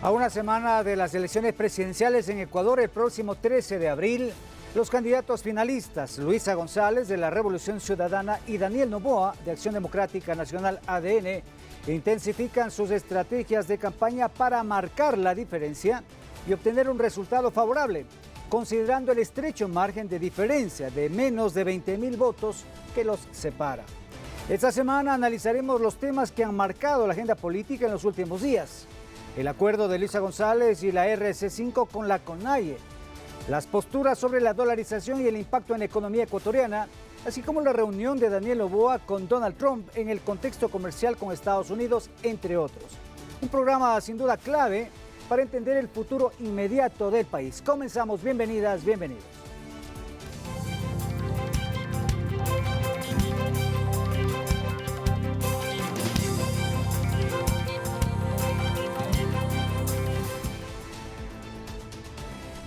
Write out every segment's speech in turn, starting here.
A una semana de las elecciones presidenciales en Ecuador, el próximo 13 de abril, los candidatos finalistas, Luisa González de la Revolución Ciudadana y Daniel Noboa de Acción Democrática Nacional ADN, intensifican sus estrategias de campaña para marcar la diferencia y obtener un resultado favorable, considerando el estrecho margen de diferencia de menos de 20.000 votos que los separa. Esta semana analizaremos los temas que han marcado la agenda política en los últimos días. El acuerdo de Luisa González y la RC5 con la CONAIE, las posturas sobre la dolarización y el impacto en la economía ecuatoriana, así como la reunión de Daniel Noboa con Donald Trump en el contexto comercial con Estados Unidos, entre otros. Un programa sin duda clave para entender el futuro inmediato del país. Comenzamos. Bienvenidas, bienvenidos.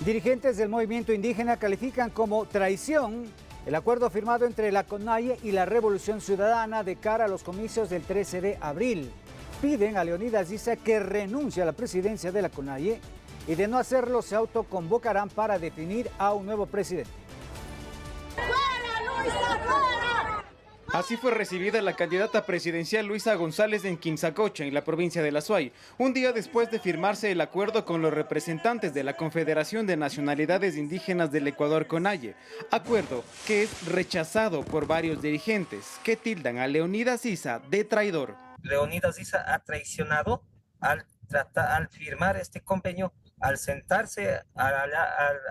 Dirigentes del movimiento indígena califican como traición el acuerdo firmado entre la CONAIE y la Revolución Ciudadana de cara a los comicios del 13 de abril. Piden a Leonidas Issa que renuncie a la presidencia de la CONAIE y de no hacerlo se autoconvocarán para definir a un nuevo presidente. ¡Fuera, Luisa, fuera! Así fue recibida la candidata presidencial Luisa González en Quimsacocha, en la provincia de La Suay, un día después de firmarse el acuerdo con los representantes de la Confederación de Nacionalidades Indígenas del Ecuador, CONAIE, acuerdo que es rechazado por varios dirigentes que tildan a Leonidas Issa de traidor. Leonidas Issa ha traicionado al firmar este convenio, al sentarse, al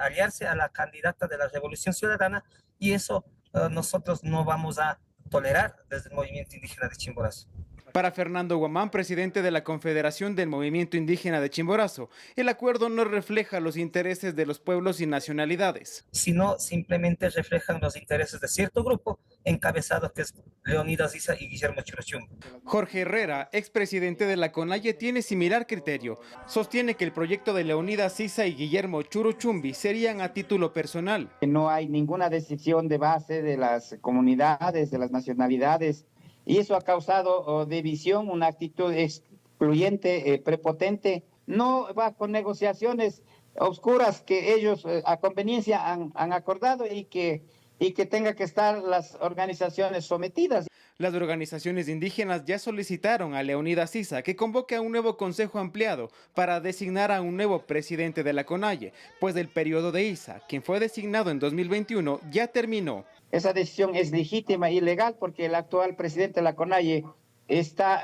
aliarse a la candidata de la Revolución Ciudadana, y eso nosotros no vamos a tolerar desde el movimiento indígena de Chimborazo. Para Fernando Guamán, presidente de la Confederación del Movimiento Indígena de Chimborazo, el acuerdo no refleja los intereses de los pueblos y nacionalidades, sino simplemente reflejan los intereses de cierto grupo encabezado que es Leonidas Issa y Guillermo Chumbi. Jorge Herrera, expresidente de la CONAIE, tiene similar criterio. Sostiene que el proyecto de Leonidas Issa y Guillermo Chumbi serían a título personal. No hay ninguna decisión de base de las comunidades, de las nacionalidades, y eso ha causado división, una actitud excluyente, prepotente. No va con negociaciones oscuras que ellos a conveniencia han acordado y que tenga que estar las organizaciones sometidas. Las organizaciones indígenas ya solicitaron a Leonidas Issa que convoque a un nuevo consejo ampliado para designar a un nuevo presidente de la CONAIE, pues el periodo de Issa, quien fue designado en 2021, ya terminó. Esa decisión es legítima y legal porque el actual presidente de la CONAIE está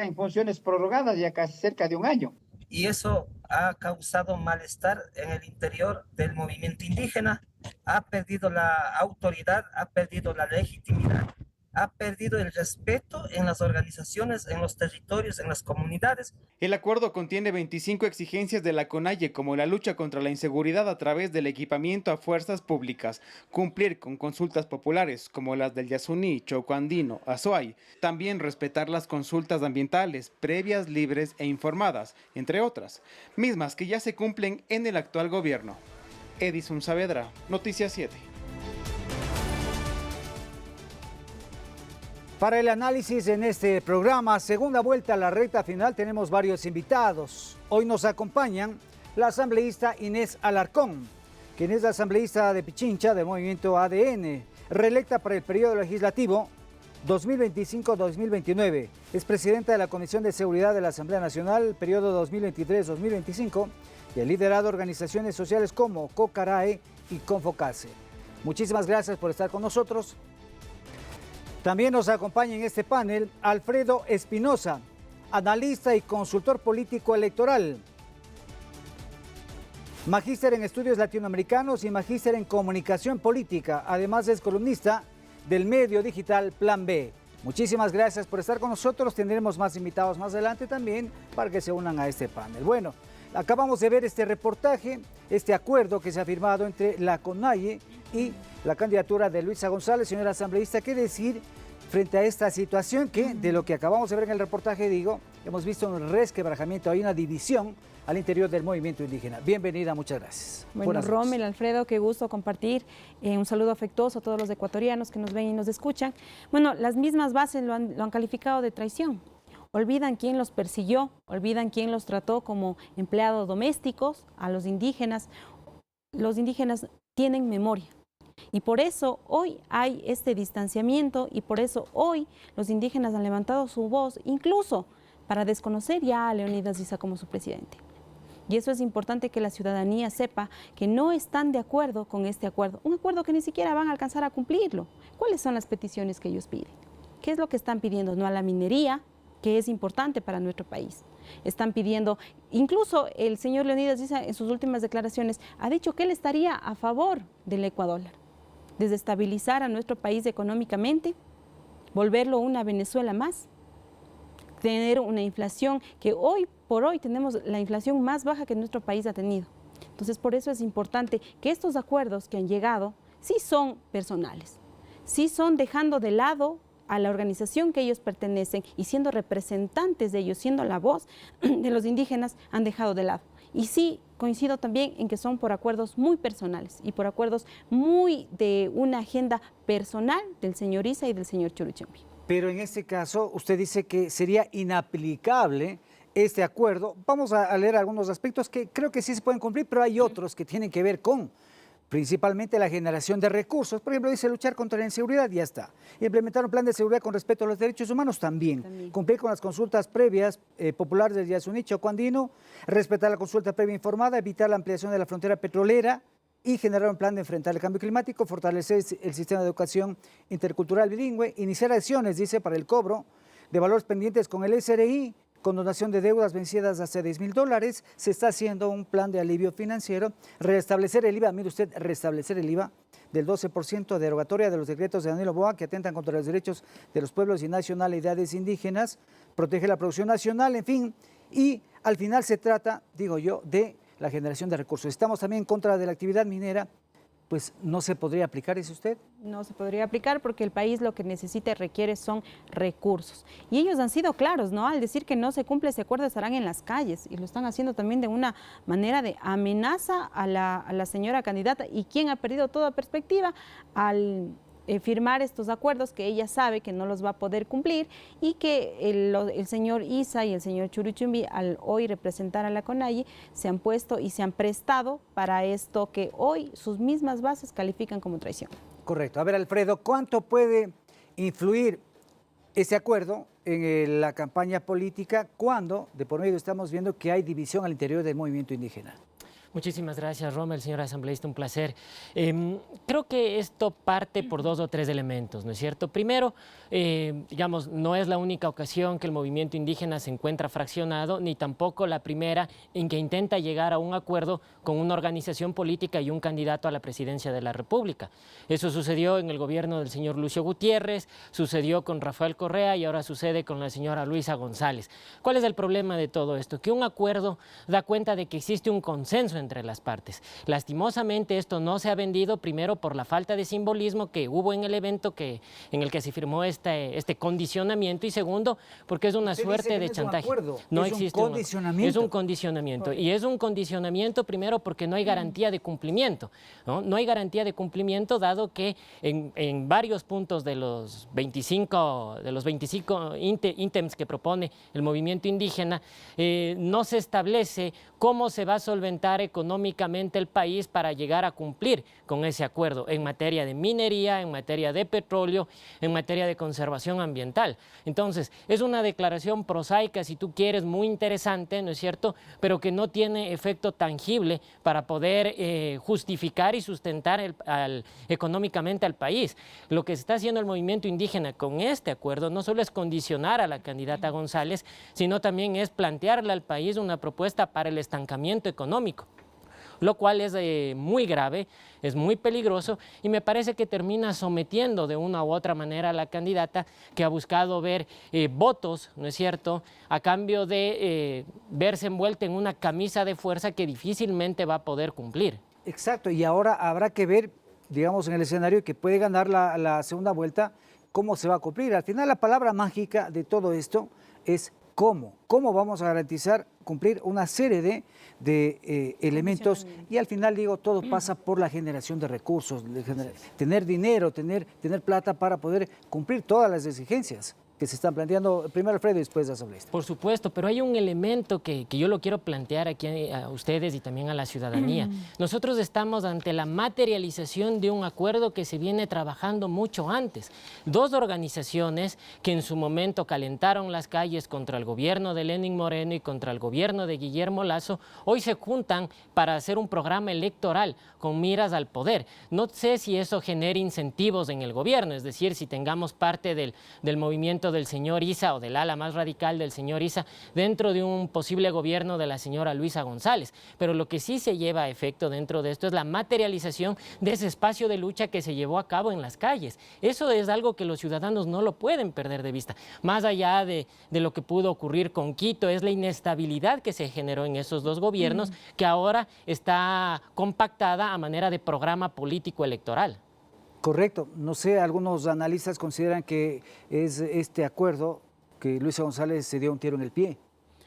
en funciones prorrogadas ya casi cerca de un año. Y eso ha causado malestar en el interior del movimiento indígena, ha perdido la autoridad, ha perdido la legitimidad, ha perdido el respeto en las organizaciones, en los territorios, en las comunidades. El acuerdo contiene 25 exigencias de la CONAIE, como la lucha contra la inseguridad a través del equipamiento a fuerzas públicas, cumplir con consultas populares como las del Yasuní, Chocó Andino, Azuay, también respetar las consultas ambientales previas, libres e informadas, entre otras, mismas que ya se cumplen en el actual gobierno. Edison Saavedra, Noticias 7. Para el análisis en este programa, segunda vuelta a la recta final, tenemos varios invitados. Hoy nos acompañan la asambleísta Inés Alarcón, quien es la asambleísta de Pichincha del movimiento ADN, reelecta para el periodo legislativo 2025-2029. Es presidenta de la Comisión de Seguridad de la Asamblea Nacional, periodo 2023-2025, y ha liderado organizaciones sociales como COCARAE y Confocase. Muchísimas gracias por estar con nosotros. También nos acompaña en este panel Alfredo Espinosa, analista y consultor político electoral, magíster en estudios latinoamericanos y magíster en comunicación política. Además es columnista del medio digital Plan B. Muchísimas gracias por estar con nosotros. Tendremos más invitados más adelante también para que se unan a este panel. Bueno, acabamos de ver este reportaje, este acuerdo que se ha firmado entre la CONAIE y la candidatura de Luisa González. Señora asambleísta, ¿qué decir frente a esta situación que, de lo que acabamos de ver en el reportaje, hemos visto un resquebrajamiento, hay una división al interior del movimiento indígena? Bienvenida, muchas gracias. Bueno, Rommel, Alfredo, qué gusto compartir. Un saludo afectuoso a todos los ecuatorianos que nos ven y nos escuchan. Bueno, las mismas bases lo han calificado de traición. olvidan quién los persiguió, olvidan quién los trató como empleados domésticos a los indígenas. Los indígenas tienen memoria. Y por eso hoy hay este distanciamiento y por eso hoy los indígenas han levantado su voz, incluso para desconocer ya a Leonidas Issa como su presidente. Y eso es importante que la ciudadanía sepa que no están de acuerdo con este acuerdo, un acuerdo que ni siquiera van a alcanzar a cumplirlo. ¿Cuáles son las peticiones que ellos piden? ¿Qué es lo que están pidiendo? No a la minería, que es importante para nuestro país. Están pidiendo, incluso el señor Leonidas Issa en sus últimas declaraciones ha dicho que él estaría a favor del ecuador, desestabilizar a nuestro país económicamente, volverlo una Venezuela más, tener una inflación que hoy por hoy tenemos la inflación más baja que nuestro país ha tenido. Entonces, por eso es importante que estos acuerdos que han llegado sí son personales, sí son dejando de lado a la organización que ellos pertenecen y siendo representantes de ellos, siendo la voz de los indígenas, han dejado de lado. Y sí, coincido también en que son por acuerdos muy personales y por acuerdos muy de una agenda personal del señor Issa y del señor Churuchimbi. Pero en este caso, usted dice que sería inaplicable este acuerdo. Vamos a leer algunos aspectos que creo que sí se pueden cumplir, pero hay otros que tienen que ver con principalmente la generación de recursos. Por ejemplo, dice luchar contra la inseguridad, ya está. Implementar un plan de seguridad con respeto a los derechos humanos, también. Cumplir con las consultas previas populares del Yasuní, Chocó Andino, respetar la consulta previa informada, evitar la ampliación de la frontera petrolera y generar un plan de enfrentar el cambio climático, fortalecer el sistema de educación intercultural bilingüe, iniciar acciones, dice, para el cobro de valores pendientes con el SRI, condonación de deudas vencidas hasta $10,000, se está haciendo un plan de alivio financiero, restablecer el IVA, mire usted, restablecer el IVA del 12% derogatoria de los decretos de Daniel Noboa que atentan contra los derechos de los pueblos y nacionalidades indígenas, protege la producción nacional, en fin, y al final se trata, digo yo, de la generación de recursos. Estamos también en contra de la actividad minera, pues no se podría aplicar, ¿dice usted? No se podría aplicar porque el país lo que necesita y requiere son recursos. Y ellos han sido claros, ¿no? Al decir que no se cumple ese acuerdo estarán en las calles y lo están haciendo también de una manera de amenaza a la señora candidata y quien ha perdido toda perspectiva al firmar estos acuerdos que ella sabe que no los va a poder cumplir y que el señor Issa y el señor Churuchimbi al hoy representar a la CONAIE se han puesto y se han prestado para esto que hoy sus mismas bases califican como traición. Correcto. A ver, Alfredo, ¿cuánto puede influir ese acuerdo en la campaña política cuando de por medio estamos viendo que hay división al interior del movimiento indígena? Muchísimas gracias, Rommel, señor asambleísta, un placer. Creo que esto parte por 2 o 3 elementos, ¿no es cierto? Primero, digamos, no es la única ocasión que el movimiento indígena se encuentra fraccionado, ni tampoco la primera en que intenta llegar a un acuerdo con una organización política y un candidato a la presidencia de la República. Eso sucedió en el gobierno del señor Lucio Gutiérrez, sucedió con Rafael Correa y ahora sucede con la señora Luisa González. ¿Cuál es el problema de todo esto? Que un acuerdo da cuenta de que existe un consenso entre las partes. Lastimosamente esto no se ha vendido, primero por la falta de simbolismo que hubo en el evento en el que se firmó este condicionamiento y segundo porque es una suerte de chantaje. No existe un condicionamiento. Es un condicionamiento y es un condicionamiento primero porque no hay garantía de cumplimiento, ¿no? No hay garantía de cumplimiento dado que en varios puntos de los 25 ítems que propone el movimiento indígena no se establece cómo se va a solventar económicamente el país para llegar a cumplir con ese acuerdo en materia de minería, en materia de petróleo, en materia de conservación ambiental. Entonces, es una declaración prosaica, si tú quieres, muy interesante, ¿no es cierto?, pero que no tiene efecto tangible para poder justificar y sustentar económicamente al país. Lo que está haciendo el movimiento indígena con este acuerdo no solo es condicionar a la candidata González, sino también es plantearle al país una propuesta para el estancamiento económico, lo cual es muy grave, es muy peligroso y me parece que termina sometiendo de una u otra manera a la candidata que ha buscado ver votos, ¿no es cierto?, a cambio de verse envuelta en una camisa de fuerza que difícilmente va a poder cumplir. Exacto, y ahora habrá que ver, digamos, en el escenario que puede ganar la segunda vuelta, cómo se va a cumplir. Al final la palabra mágica de todo esto es ¿cómo? ¿Cómo vamos a garantizar cumplir una serie de elementos? Y al final, digo, todo pasa por la generación de recursos, tener dinero, tener plata para poder cumplir todas las exigencias. que se están planteando? Primero Alfredo y después Asambleísta. Por supuesto, pero hay un elemento que yo lo quiero plantear aquí a ustedes y también a la ciudadanía. Nosotros estamos ante la materialización de un acuerdo que se viene trabajando mucho antes. Dos organizaciones que en su momento calentaron las calles contra el gobierno de Lenín Moreno y contra el gobierno de Guillermo Lasso, hoy se juntan para hacer un programa electoral con miras al poder. No sé si eso genera incentivos en el gobierno, es decir, si tengamos parte del movimiento del señor Issa o del ala más radical del señor Issa dentro de un posible gobierno de la señora Luisa González. Pero lo que sí se lleva a efecto dentro de esto es la materialización de ese espacio de lucha que se llevó a cabo en las calles. Eso es algo que los ciudadanos no lo pueden perder de vista. Más allá de lo que pudo ocurrir con Quito, es la inestabilidad que se generó en esos dos gobiernos que ahora está compactada a manera de programa político electoral. Correcto. No sé, algunos analistas consideran que es este acuerdo que Luisa González se dio un tiro en el pie.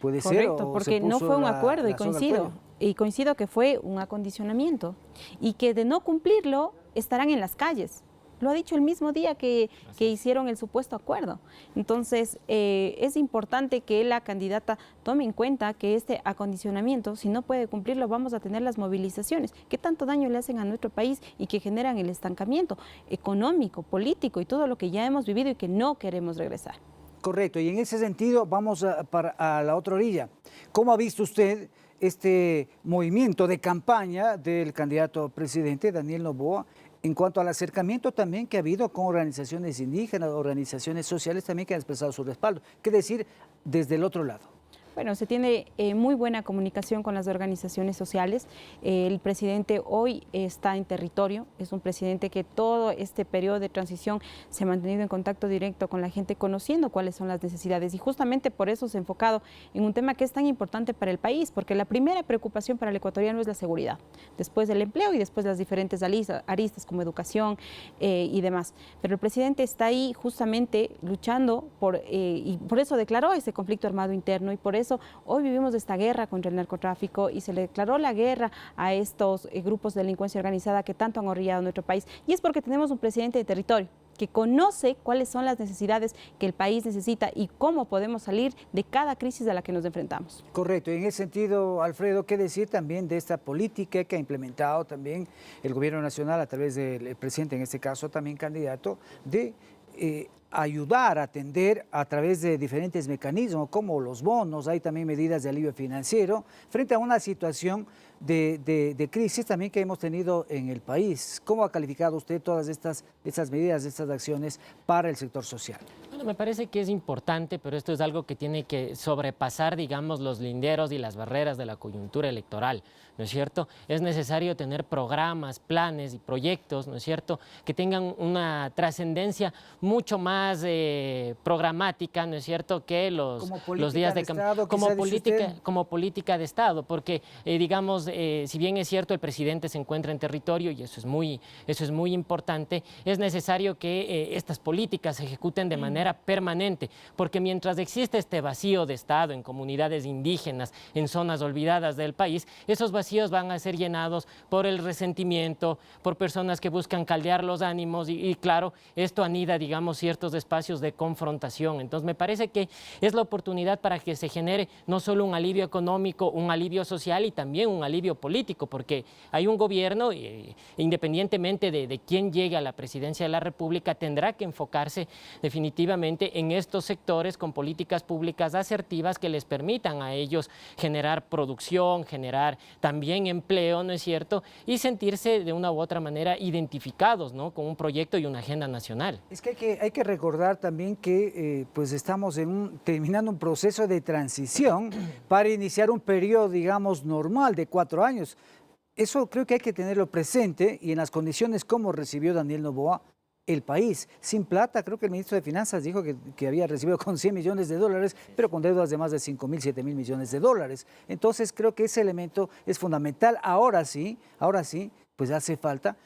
¿Puede ser? Correcto, porque no fue un acuerdo y coincido que fue un acondicionamiento y que de no cumplirlo estarán en las calles. Lo ha dicho el mismo día que hicieron el supuesto acuerdo. Entonces, es importante que la candidata tome en cuenta que este acondicionamiento, si no puede cumplirlo, vamos a tener las movilizaciones que tanto daño le hacen a nuestro país y que generan el estancamiento económico, político y todo lo que ya hemos vivido y que no queremos regresar. Correcto, y en ese sentido vamos a la otra orilla. ¿Cómo ha visto usted este movimiento de campaña del candidato presidente, Daniel Noboa, en cuanto al acercamiento también que ha habido con organizaciones indígenas, organizaciones sociales también que han expresado su respaldo? ¿Qué decir desde el otro lado? Bueno, se tiene muy buena comunicación con las organizaciones sociales. El presidente hoy está en territorio, es un presidente que todo este periodo de transición se ha mantenido en contacto directo con la gente, conociendo cuáles son las necesidades y justamente por eso se ha enfocado en un tema que es tan importante para el país, porque la primera preocupación para el ecuatoriano es la seguridad, después el empleo y después las diferentes aristas como educación y demás. Pero el presidente está ahí justamente luchando y por eso declaró ese conflicto armado interno y por eso hoy vivimos esta guerra contra el narcotráfico y se le declaró la guerra a estos grupos de delincuencia organizada que tanto han orillado nuestro país. Y es porque tenemos un presidente de territorio que conoce cuáles son las necesidades que el país necesita y cómo podemos salir de cada crisis a la que nos enfrentamos. Correcto. Y en ese sentido, Alfredo, ¿qué decir también de esta política que ha implementado también el gobierno nacional a través del presidente, en este caso también candidato, de ayudar a atender a través de diferentes mecanismos como los bonos? Hay también medidas de alivio financiero frente a una situación de crisis también que hemos tenido en el país. ¿Cómo ha calificado usted todas estas medidas, estas acciones para el sector social? Bueno, me parece que es importante, pero esto es algo que tiene que sobrepasar, digamos, los linderos y las barreras de la coyuntura electoral, ¿no es cierto? Es necesario tener programas, planes y proyectos, ¿no es cierto?, que tengan una trascendencia mucho más programática, ¿no es cierto?, que los días de campaña, como política de Estado, porque, digamos, si bien es cierto el presidente se encuentra en territorio y eso es muy importante, es necesario que estas políticas se ejecuten de manera permanente, porque mientras existe este vacío de Estado en comunidades indígenas, en zonas olvidadas del país, esos vacíos van a ser llenados por el resentimiento, por personas que buscan caldear los ánimos y claro, esto anida, digamos, ciertos espacios de confrontación. Entonces me parece que es la oportunidad para que se genere no solo un alivio económico, un alivio social y también un alivio político, porque hay un gobierno, independientemente de quién llegue a la presidencia de la República, tendrá que enfocarse definitivamente en estos sectores con políticas públicas asertivas que les permitan a ellos generar producción, generar también empleo, ¿no es cierto?, y sentirse de una u otra manera identificados, ¿no?, con un proyecto y una agenda nacional. Es que hay que recordar también que pues estamos terminando un proceso de transición para iniciar un periodo, digamos, normal de 4 años. Eso creo que hay que tenerlo presente y en las condiciones como recibió Daniel Noboa el país. Sin plata, creo que el ministro de Finanzas dijo que había recibido con 100 millones de dólares, pero con deudas de más de 5.000, 7.000 millones de dólares. Entonces creo que ese elemento es fundamental. Ahora sí, pues hace falta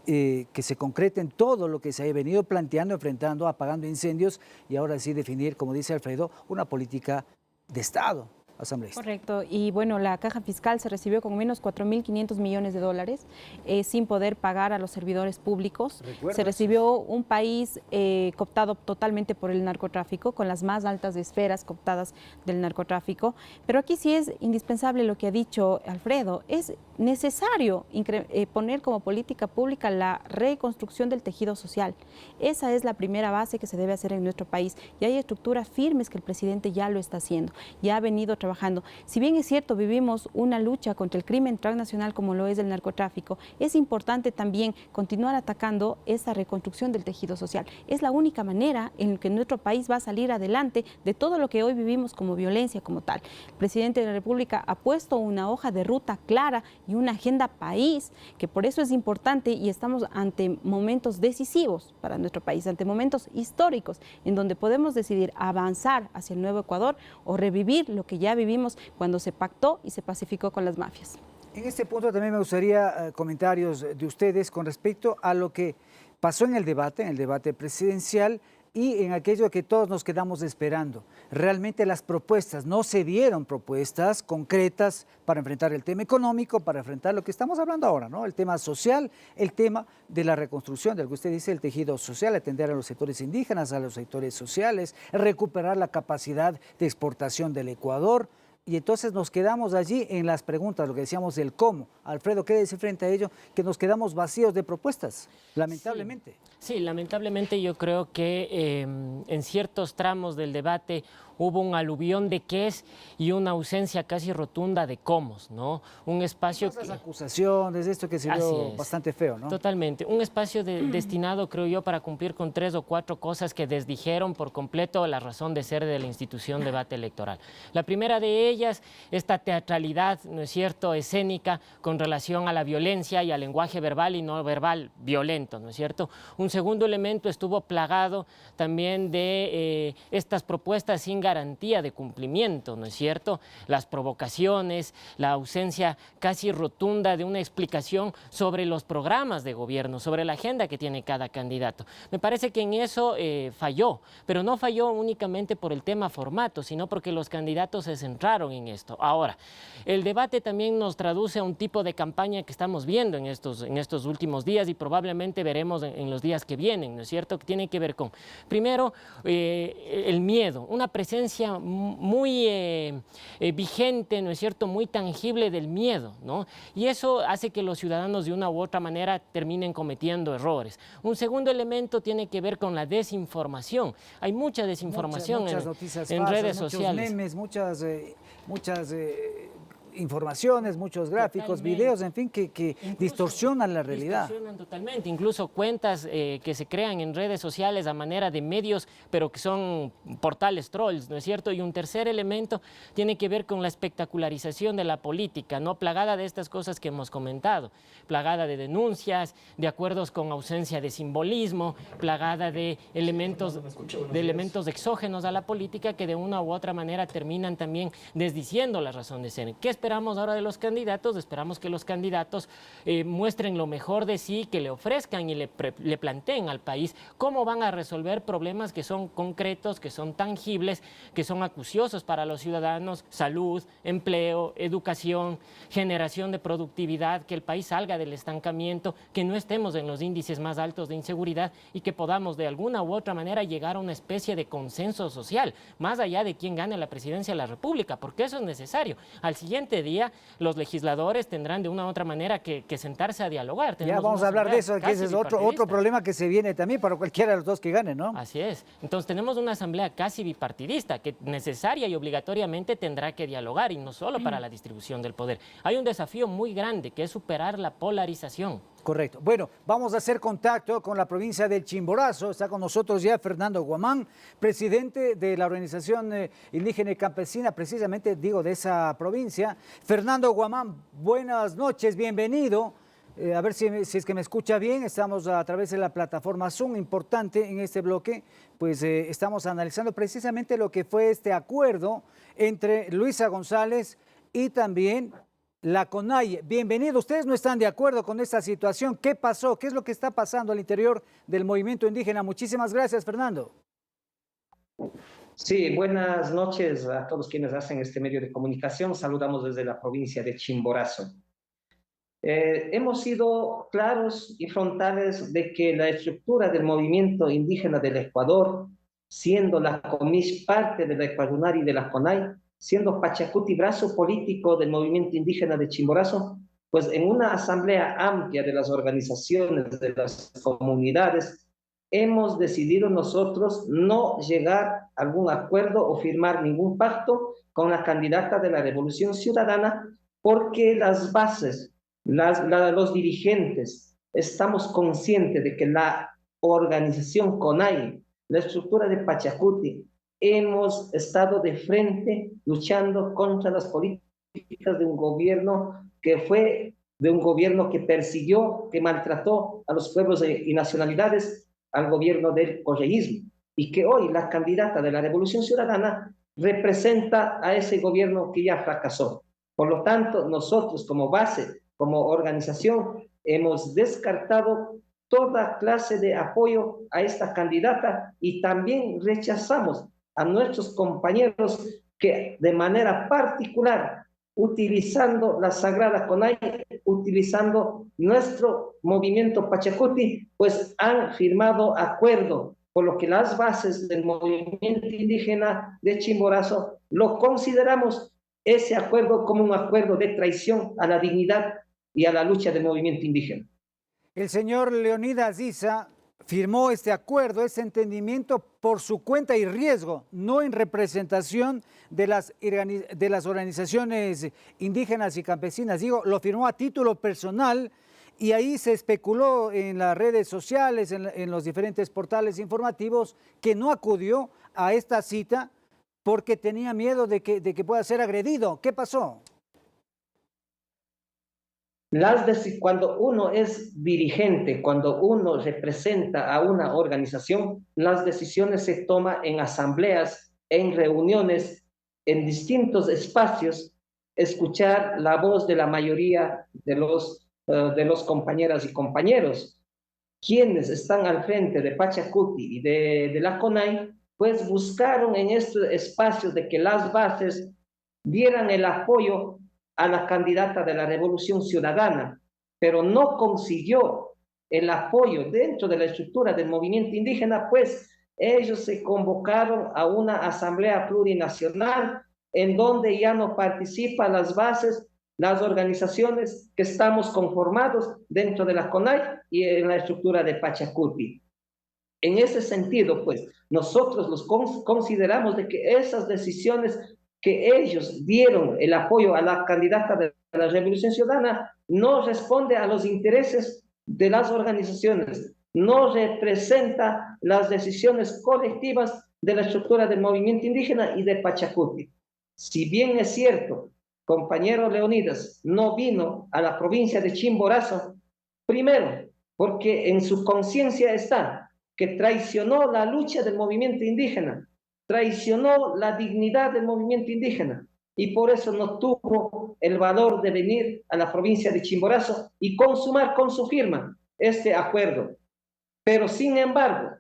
que se concreten todo lo que se ha venido planteando, enfrentando, apagando incendios y ahora sí definir, como dice Alfredo, una política de Estado. asambleísta. Correcto, y bueno, la caja fiscal se recibió con menos 4.500 millones de dólares sin poder pagar a los servidores públicos. Se recibió un país cooptado totalmente por el narcotráfico, con las más altas esferas cooptadas del narcotráfico, pero aquí sí es indispensable lo que ha dicho Alfredo, es necesario poner como política pública la reconstrucción del tejido social. Esa es la primera base que se debe hacer en nuestro país y hay estructuras firmes que el presidente ya lo está haciendo, ya ha venido trabajando. Si bien es cierto, vivimos una lucha contra el crimen transnacional como lo es el narcotráfico, es importante también continuar atacando esa reconstrucción del tejido social. Es la única manera en que nuestro país va a salir adelante de todo lo que hoy vivimos como violencia como tal. El presidente de la República ha puesto una hoja de ruta clara y una agenda país, que por eso es importante y estamos ante momentos decisivos para nuestro país, ante momentos históricos en donde podemos decidir avanzar hacia el nuevo Ecuador o revivir lo que ya vivimos cuando se pactó y se pacificó con las mafias. En este punto también me gustaría comentarios de ustedes con respecto a lo que pasó en el debate presidencial y en aquello que todos nos quedamos esperando. Realmente las propuestas, no se dieron propuestas concretas para enfrentar el tema económico, para enfrentar lo que estamos hablando ahora, ¿no? El tema social, el tema de la reconstrucción, del que usted dice, el tejido social, atender a los sectores indígenas, a los sectores sociales, recuperar la capacidad de exportación del Ecuador. Y entonces nos quedamos allí en las preguntas, lo que decíamos, el cómo. Alfredo, ¿qué dice frente a ello? Que nos quedamos vacíos de propuestas, lamentablemente. Sí, lamentablemente yo creo que en ciertos tramos del debate hubo un aluvión de qués y una ausencia casi rotunda de cómo, ¿no? Un espacio Esas acusaciones, esto que se vio bastante feo, ¿no? Totalmente. Un espacio destinado, creo yo, para cumplir con 3 o 4 cosas que desdijeron por completo la razón de ser de la institución debate electoral. La primera de ellas, esta teatralidad, ¿no es cierto?, escénica con relación a la violencia y al lenguaje verbal y no verbal violento, ¿no es cierto? Un segundo elemento estuvo plagado también de estas propuestas sin garantía de cumplimiento, ¿no es cierto? Las provocaciones, la ausencia casi rotunda de una explicación sobre los programas de gobierno, sobre la agenda que tiene cada candidato. Me parece que en eso falló, pero no falló únicamente por el tema formato, sino porque los candidatos se centraron en esto. Ahora, el debate también nos traduce a un tipo de campaña que estamos viendo en estos últimos días y probablemente veremos en los días que vienen, ¿no es cierto? Que tiene que ver con, primero, el miedo, una presencia muy vigente, ¿no es cierto?, muy tangible del miedo, ¿no? Y eso hace que los ciudadanos de una u otra manera terminen cometiendo errores. Un segundo elemento tiene que ver con la desinformación. Hay mucha desinformación muchas noticias en falsas, redes muchos sociales. Memes, muchas informaciones, muchos gráficos, videos, en fin, que distorsionan la realidad. Distorsionan totalmente, incluso cuentas que se crean en redes sociales a manera de medios, pero que son portales trolls, ¿no es cierto? Y un tercer elemento tiene que ver con la espectacularización de la política, ¿no? Plagada de estas cosas que hemos comentado, plagada de denuncias, de acuerdos con ausencia de simbolismo, plagada de elementos exógenos a la política que de una u otra manera terminan también desdiciendo la razón de ser. ¿Qué esperamos ahora de los candidatos? Esperamos que los candidatos muestren lo mejor de sí, que le ofrezcan y le planteen al país cómo van a resolver problemas que son concretos, que son tangibles, que son acuciosos para los ciudadanos: salud, empleo, educación, generación de productividad, que el país salga del estancamiento, que no estemos en los índices más altos de inseguridad y que podamos de alguna u otra manera llegar a una especie de consenso social, más allá de quién gane la presidencia de la República, porque eso es necesario. Al siguiente día, los legisladores tendrán de una u otra manera que sentarse a dialogar. Ya vamos a hablar de eso, que ese es otro problema que se viene también para cualquiera de los dos que gane, ¿no? Así es. Entonces tenemos una asamblea casi bipartidista que necesaria y obligatoriamente tendrá que dialogar, y no solo para la distribución del poder. Hay un desafío muy grande que es superar la polarización. Correcto. Bueno, vamos a hacer contacto con la provincia del Chimborazo. Está con nosotros ya Fernando Guamán, presidente de la organización indígena y campesina, precisamente digo de esa provincia. Fernando Guamán, buenas noches, bienvenido. A ver si es que me escucha bien. Estamos a través de la plataforma Zoom, importante en este bloque, pues estamos analizando precisamente lo que fue este acuerdo entre Luisa González y también la CONAIE. Bienvenido. Ustedes no están de acuerdo con esta situación. ¿Qué pasó? ¿Qué es lo que está pasando al interior del movimiento indígena? Muchísimas gracias, Fernando. Sí, buenas noches a todos quienes hacen este medio de comunicación. Saludamos desde la provincia de Chimborazo. Hemos sido claros y frontales de que la estructura del movimiento indígena del Ecuador, siendo la COMIS parte de la Ecuador y de la CONAI, siendo Pachacuti brazo político del movimiento indígena de Chimborazo, pues en una asamblea amplia de las organizaciones, de las comunidades, hemos decidido nosotros no llegar a algún acuerdo o firmar ningún pacto con la candidata de la Revolución Ciudadana, porque las bases, los dirigentes, estamos conscientes de que la organización CONAI, la estructura de Pachacuti, hemos estado de frente luchando contra las políticas de un gobierno que persiguió, que maltrató a los pueblos y nacionalidades, al gobierno del correísmo, y que hoy la candidata de la Revolución Ciudadana representa a ese gobierno que ya fracasó. Por lo tanto, nosotros como base, como organización, hemos descartado toda clase de apoyo a esta candidata y también rechazamos a nuestros compañeros que de manera particular, utilizando la Sagrada CONAI, utilizando nuestro movimiento Pachacuti, pues han firmado acuerdo, por lo que las bases del movimiento indígena de Chimborazo lo consideramos ese acuerdo como un acuerdo de traición a la dignidad y a la lucha del movimiento indígena. El señor Leonidas Issa firmó este acuerdo, este entendimiento por su cuenta y riesgo, no en representación de las organizaciones indígenas y campesinas. Digo, lo firmó a título personal y ahí se especuló en las redes sociales, en los diferentes portales informativos, que no acudió a esta cita porque tenía miedo de que pueda ser agredido. ¿Qué pasó? Cuando uno es dirigente, cuando uno representa a una organización, las decisiones se toman en asambleas, en reuniones, en distintos espacios, escuchar la voz de la mayoría de los compañeras y compañeros. Quienes están al frente de Pachacuti y de la CONAI, pues buscaron en estos espacios de que las bases dieran el apoyo a la candidata de la Revolución Ciudadana, pero no consiguió el apoyo dentro de la estructura del movimiento indígena, pues ellos se convocaron a una asamblea plurinacional en donde ya no participan las bases, las organizaciones que estamos conformados dentro de la CONAI y en la estructura de Pachacuti. En ese sentido, pues, nosotros los consideramos de que esas decisiones que ellos dieron el apoyo a la candidata de la Revolución Ciudadana no responde a los intereses de las organizaciones, no representa las decisiones colectivas de la estructura del movimiento indígena y de Pachacuti. Si bien es cierto, compañero Leonidas no vino a la provincia de Chimborazo, primero, porque en su conciencia está que traicionó la lucha del movimiento indígena, traicionó la dignidad del movimiento indígena y por eso no tuvo el valor de venir a la provincia de Chimborazo y consumar con su firma este acuerdo. Pero sin embargo,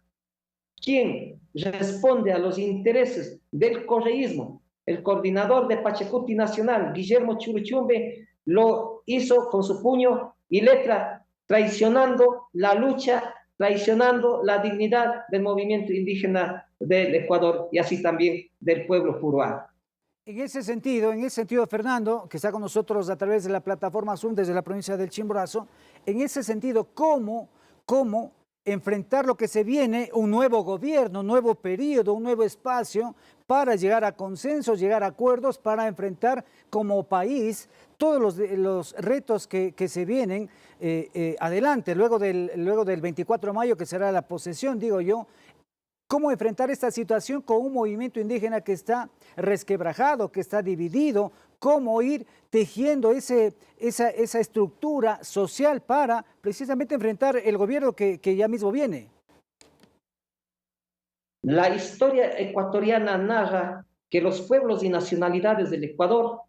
quien responde a los intereses del correísmo, el coordinador de Pachacuti Nacional, Guillermo Churuchumbe, lo hizo con su puño y letra, traicionando la lucha, traicionando la dignidad del movimiento indígena del Ecuador y así también del pueblo puruano. En ese sentido, Fernando, que está con nosotros a través de la plataforma Zoom desde la provincia del Chimborazo, en ese sentido, ¿cómo enfrentar lo que se viene, un nuevo gobierno, un nuevo periodo, un nuevo espacio para llegar a consensos, llegar a acuerdos, para enfrentar como país todos los retos que se vienen adelante, luego del 24 de mayo, que será la posesión, digo yo? ¿Cómo enfrentar esta situación con un movimiento indígena que está resquebrajado, que está dividido? ¿Cómo ir tejiendo esa estructura social para precisamente enfrentar el gobierno que ya mismo viene? La historia ecuatoriana narra que los pueblos y nacionalidades del Ecuador,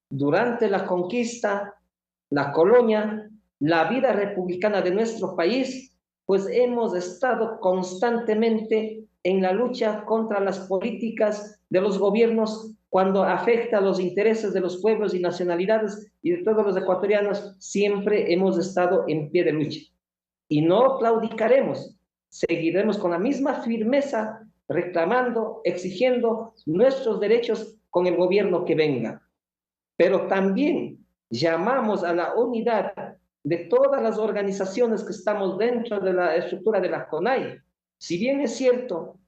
durante la conquista, la colonia, la vida republicana de nuestro país, pues hemos estado constantemente en la lucha contra las políticas de los gobiernos cuando afecta a los intereses de los pueblos y nacionalidades y de todos los ecuatorianos. Siempre hemos estado en pie de lucha y no claudicaremos, seguiremos con la misma firmeza reclamando, exigiendo nuestros derechos con el gobierno que venga. Pero también llamamos a la unidad de todas las organizaciones que estamos dentro de la estructura de la CONAIE. Si bien es cierto,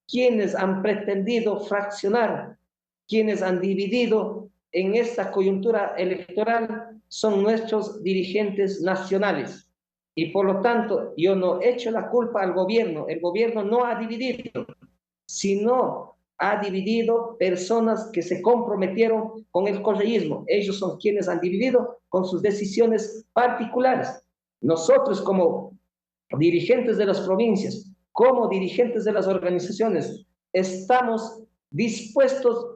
quienes han pretendido fraccionar, quienes han dividido en esta coyuntura electoral son nuestros dirigentes nacionales. Y por lo tanto, yo no echo la culpa al gobierno. El gobierno no ha dividido, sino ha dividido personas que se comprometieron con el correísmo. Ellos son quienes han dividido con sus decisiones particulares. Nosotros como dirigentes de las provincias, como dirigentes de las organizaciones, estamos dispuestos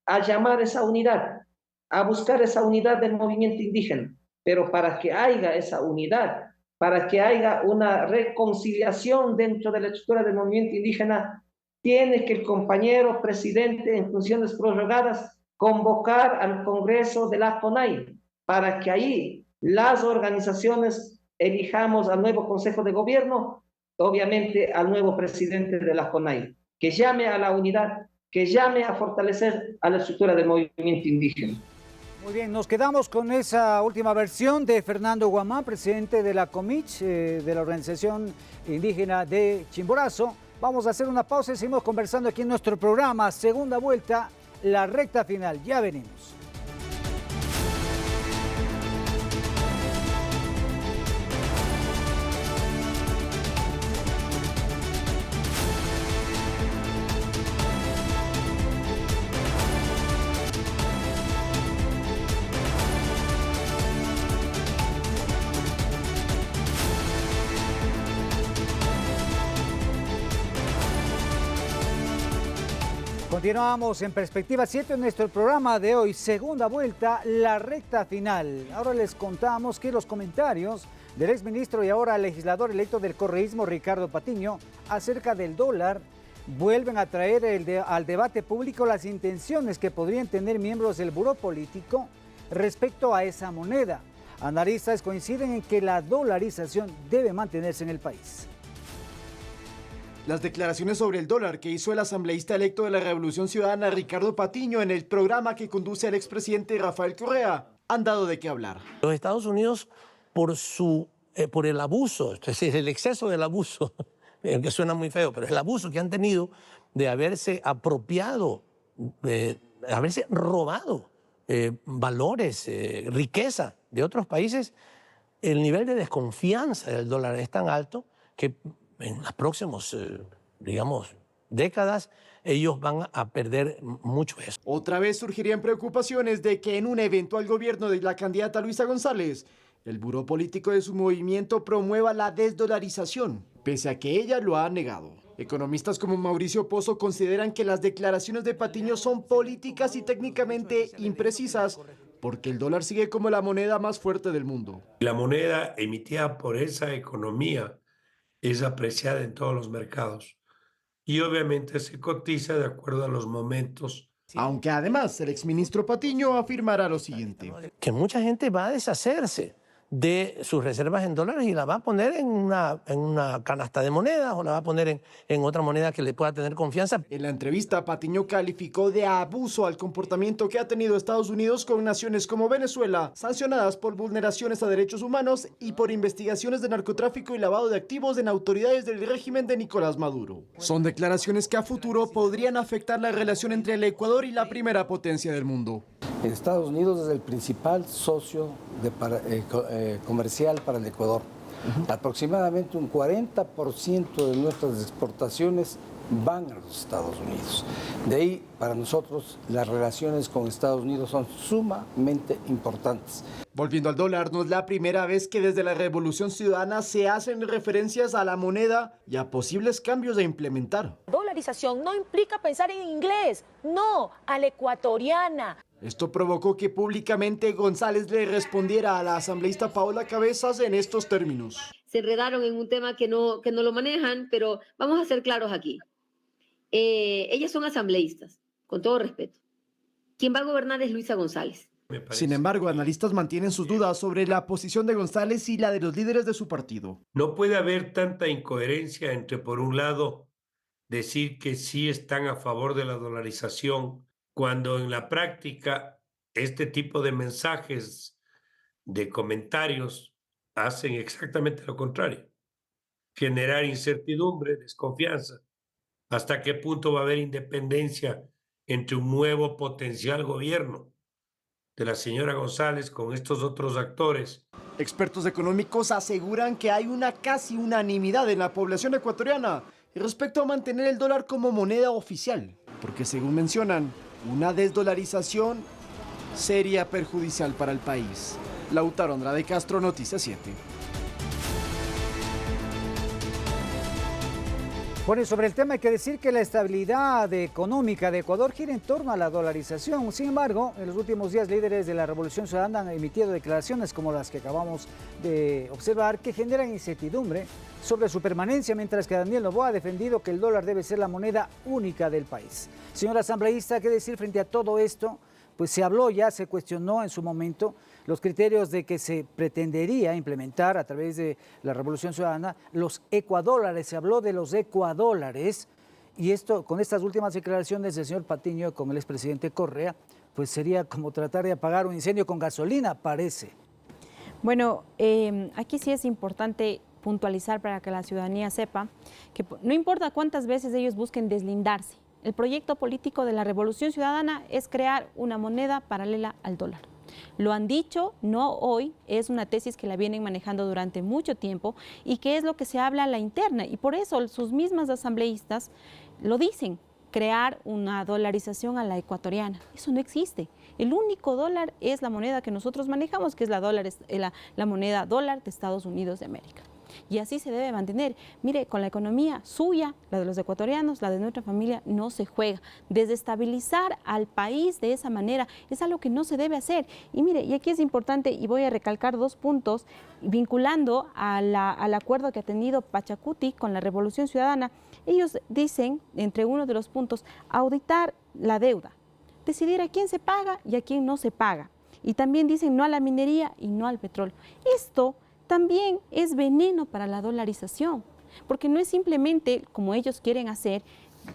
a llamar esa unidad, a buscar esa unidad del movimiento indígena. Pero para que haya esa unidad, para que haya una reconciliación dentro de la estructura del movimiento indígena, tiene que el compañero presidente en funciones prorrogadas convocar al Congreso de la CONAIE para que ahí las organizaciones elijamos al nuevo Consejo de Gobierno, obviamente al nuevo presidente de la CONAIE, que llame a la unidad, que llame a fortalecer a la estructura del movimiento indígena. Muy bien, nos quedamos con esa última versión de Fernando Guamán, presidente de la COMICH, de la Organización Indígena de Chimborazo. Vamos a hacer una pausa y seguimos conversando aquí en nuestro programa. Segunda vuelta, la recta final. Ya venimos. Continuamos en Perspectiva 7 en nuestro programa de hoy, segunda vuelta, la recta final. Ahora les contamos que los comentarios del exministro y ahora legislador electo del correísmo, Ricardo Patiño, acerca del dólar, vuelven a traer al debate público las intenciones que podrían tener miembros del buró político respecto a esa moneda. Analistas coinciden en que la dolarización debe mantenerse en el país. Las declaraciones sobre el dólar que hizo el asambleísta electo de la Revolución Ciudadana Ricardo Patiño en el programa que conduce el expresidente Rafael Correa han dado de qué hablar. Los Estados Unidos, por el abuso, es decir, el exceso del abuso, que suena muy feo, pero el abuso que han tenido de haberse apropiado, de haberse robado valores, riqueza de otros países, el nivel de desconfianza del dólar es tan alto que en las próximas, digamos, décadas, ellos van a perder mucho eso. Otra vez surgirían preocupaciones de que en un eventual gobierno de la candidata Luisa González, el buró político de su movimiento promueva la desdolarización, pese a que ella lo ha negado. Economistas como Mauricio Pozo consideran que las declaraciones de Patiño son políticas y técnicamente imprecisas, porque el dólar sigue como la moneda más fuerte del mundo. La moneda emitida por esa economía es apreciada en todos los mercados y obviamente se cotiza de acuerdo a los momentos. Aunque además el exministro Patiño afirmará lo siguiente. Que mucha gente va a deshacerse de sus reservas en dólares y la va a poner en una canasta de monedas o la va a poner en otra moneda que le pueda tener confianza. En la entrevista, Patiño calificó de abuso al comportamiento que ha tenido Estados Unidos con naciones como Venezuela, sancionadas por vulneraciones a derechos humanos y por investigaciones de narcotráfico y lavado de activos en autoridades del régimen de Nicolás Maduro. Son declaraciones que a futuro podrían afectar la relación entre el Ecuador y la primera potencia del mundo. Estados Unidos es el principal socio comercial para el Ecuador. Aproximadamente un 40% de nuestras exportaciones van a los Estados Unidos. De ahí, para nosotros, las relaciones con Estados Unidos son sumamente importantes. Volviendo al dólar, no es la primera vez que desde la Revolución Ciudadana se hacen referencias a la moneda y a posibles cambios a implementar. Dolarización no implica pensar en inglés, no, a la ecuatoriana. Esto provocó que públicamente González le respondiera a la asambleísta Paola Cabezas en estos términos. Se enredaron en un tema que no lo manejan, pero vamos a ser claros aquí. ellas son asambleístas, con todo respeto. Quien va a gobernar es Luisa González. Sin embargo, analistas mantienen sus dudas sobre la posición de González y la de los líderes de su partido. No puede haber tanta incoherencia entre, por un lado, decir que sí están a favor de la dolarización, cuando en la práctica este tipo de mensajes, de comentarios, hacen exactamente lo contrario. Generar incertidumbre, desconfianza. ¿Hasta qué punto va a haber independencia entre un nuevo potencial gobierno de la señora González con estos otros actores? Expertos económicos aseguran que hay una casi unanimidad en la población ecuatoriana respecto a mantener el dólar como moneda oficial, porque según mencionan, una desdolarización sería perjudicial para el país. Lautaro Andrade Castro, Noticias 7. Bueno, y sobre el tema hay que decir que la estabilidad económica de Ecuador gira en torno a la dolarización. Sin embargo, en los últimos días líderes de la Revolución Ciudadana han emitido declaraciones como las que acabamos de observar que generan incertidumbre sobre su permanencia, mientras que Daniel Noboa ha defendido que el dólar debe ser la moneda única del país. Señor asambleísta, ¿qué decir frente a todo esto? Pues se habló ya, se cuestionó en su momento los criterios de que se pretendería implementar a través de la Revolución Ciudadana los ecuadólares. Se habló de los ecuadólares y esto, con estas últimas declaraciones del señor Patiño con el expresidente Correa, pues sería como tratar de apagar un incendio con gasolina, parece. Bueno, aquí sí es importante puntualizar para que la ciudadanía sepa que no importa cuántas veces ellos busquen deslindarse, el proyecto político de la Revolución Ciudadana es crear una moneda paralela al dólar. Lo han dicho, no hoy, es una tesis que la vienen manejando durante mucho tiempo y que es lo que se habla a la interna. Y por eso sus mismas asambleístas lo dicen, crear una dolarización a la ecuatoriana. Eso no existe. El único dólar es la moneda que nosotros manejamos, que es la moneda dólar de Estados Unidos de América. Y así se debe mantener. Mire, con la economía suya, la de los ecuatorianos, la de nuestra familia, no se juega. Desestabilizar al país de esa manera es algo que no se debe hacer. Y mire, y aquí es importante, y voy a recalcar 2 puntos, vinculando al acuerdo que ha tenido Pachacuti con la Revolución Ciudadana. Ellos dicen, entre uno de los puntos, auditar la deuda, decidir a quién se paga y a quién no se paga. Y también dicen no a la minería y no al petróleo. Esto también es veneno para la dolarización, porque no es simplemente, como ellos quieren hacer,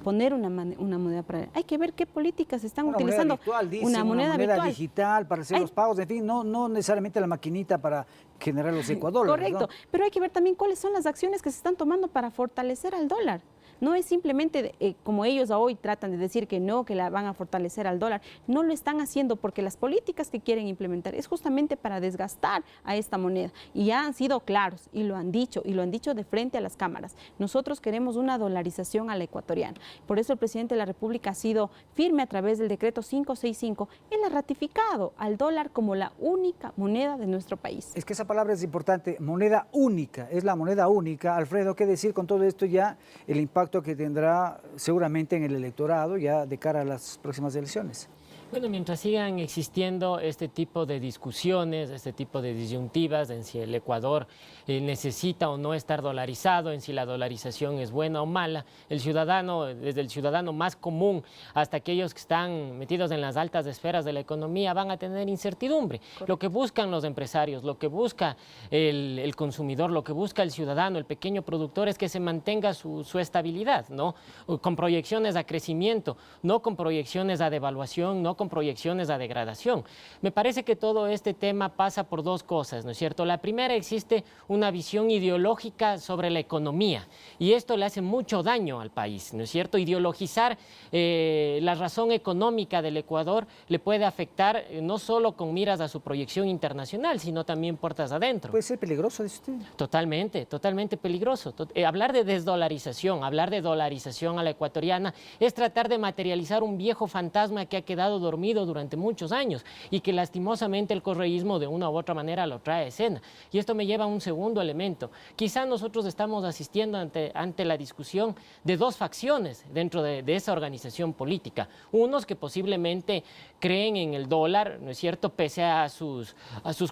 poner una moneda para... Hay que ver qué políticas están utilizando. Una moneda virtual digital para hacer los pagos, en fin, no necesariamente la maquinita para generar los ecuadólares. Correcto, ¿no? Pero hay que ver también cuáles son las acciones que se están tomando para fortalecer al dólar. No es simplemente como ellos hoy tratan de decir que no, que la van a fortalecer al dólar. No lo están haciendo porque las políticas que quieren implementar es justamente para desgastar a esta moneda. Y ya han sido claros y lo han dicho de frente a las cámaras. Nosotros queremos una dolarización a la ecuatoriana. Por eso el presidente de la República ha sido firme a través del decreto 565. Él ha ratificado al dólar como la única moneda de nuestro país. Es que esa palabra es importante, moneda única, es la moneda única. Alfredo, ¿qué decir con todo esto ya? El impacto que tendrá seguramente en el electorado ya de cara a las próximas elecciones. Bueno, mientras sigan existiendo este tipo de discusiones, este tipo de disyuntivas en si el Ecuador necesita o no estar dolarizado, en si la dolarización es buena o mala, el ciudadano, desde el ciudadano más común hasta aquellos que están metidos en las altas esferas de la economía, van a tener incertidumbre. Correcto. Lo que buscan los empresarios, lo que busca el consumidor, lo que busca el ciudadano, el pequeño productor, es que se mantenga su estabilidad, ¿no? Con proyecciones a crecimiento, no con proyecciones a devaluación, no con proyecciones a degradación. Me parece que todo este tema pasa por 2 cosas, ¿no es cierto? La primera, existe una visión ideológica sobre la economía y esto le hace mucho daño al país, ¿no es cierto? Ideologizar la razón económica del Ecuador le puede afectar no solo con miras a su proyección internacional, sino también puertas adentro. ¿Puede ser peligroso, dice usted? Totalmente, totalmente peligroso. Hablar de desdolarización, hablar de dolarización a la ecuatoriana es tratar de materializar un viejo fantasma que ha quedado dormido dormido durante muchos años y que lastimosamente el correísmo de una u otra manera lo trae a escena. Y esto me lleva a un segundo elemento. Quizá nosotros estamos asistiendo ante la discusión de dos facciones dentro de esa organización política. Unos que posiblemente creen en el dólar, ¿no es cierto?, pese a sus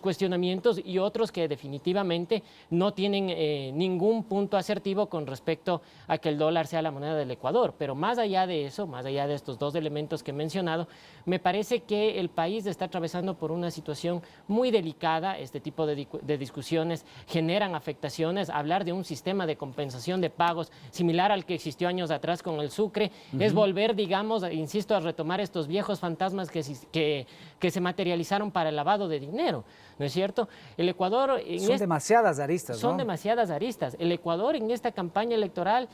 cuestionamientos, y otros que definitivamente no tienen ningún punto asertivo con respecto a que el dólar sea la moneda del Ecuador. Pero más allá de eso, más allá de estos dos elementos que he mencionado, me parece que el país está atravesando por una situación muy delicada. Este tipo de discusiones generan afectaciones. Hablar de un sistema de compensación de pagos similar al que existió años atrás con el Sucre es volver, digamos, insisto, a retomar estos viejos fantasmas que se materializaron para el lavado de dinero, ¿no es cierto? El Ecuador... Son demasiadas aristas, ¿no? Son demasiadas aristas. El Ecuador en esta campaña electoral